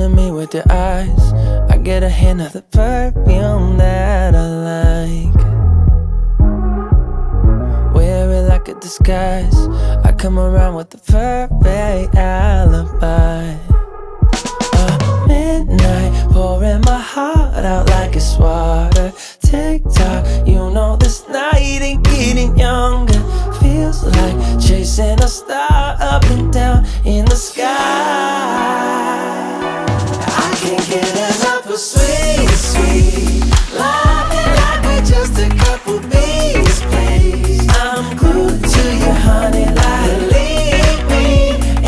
to me with your eyes. I get a hint of the perfume that I like. Wear it like a disguise. I come around with the perfect alibi. Midnight, pouring my heart out like it's water. Tick-tock, you know this night ain't getting younger. Feels like chasing a star up and down in the sky. I can't get enough of sweet, sweet loving like we're just a couple bees, please. I'm glued to you, honey, like believe me,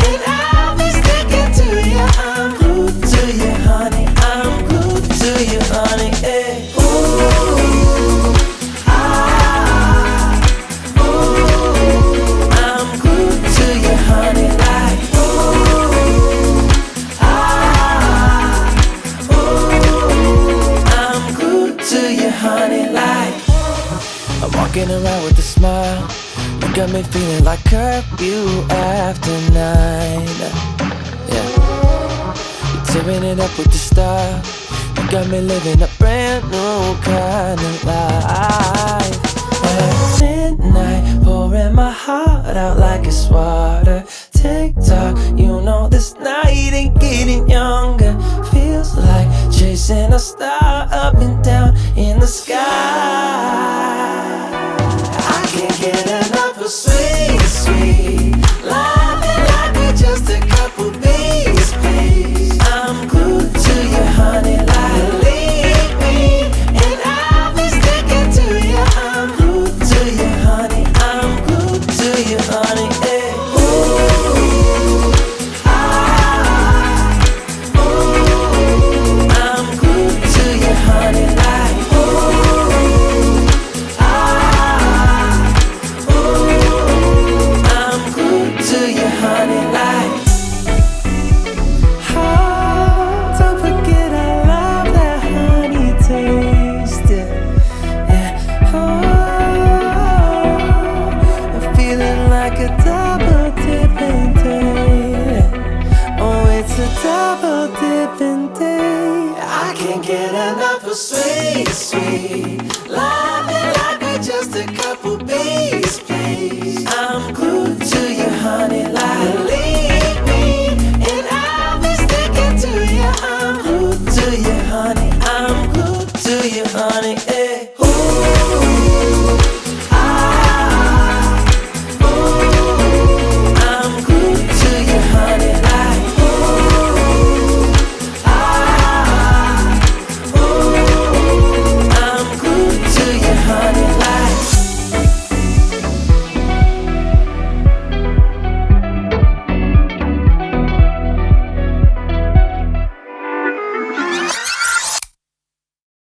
and I'll be sticking to you. I'm glued to you, honey. I'm glued to you, honey. Hey. Ooh, ah, ooh. I'm glued to you, honey, like ooh, ah, ooh. I'm glued to you, honey, like. I'm walking around with a smile. You got me feeling like curfew after 9. Yeah. You're tearing it up with the style. You got me living a brand new kind of life. At midnight, pouring my heart out like it's water. Tick-tock, you know this night ain't getting younger. Feels like chasing a star up and down in the sky. I can't get enough of sweet, sweet loving like we're just a couple bees, please. I'm glued to you, honey, like believe me, and I'll be sticking to you. I'm glued to you, honey. I'm glued to you, honey. Hey. Ooh, ah, ooh. I'm glued to you, honey, like ooh, ah, ooh. I'm glued to you, honey, like. Oh, don't forget I love that honey taste. Yeah. Oh, I'm feeling like a double dipping day. Oh, it's a double dipping day. I can't get enough of sweet, sweet loving like we're just a couple bees, please. I'm glued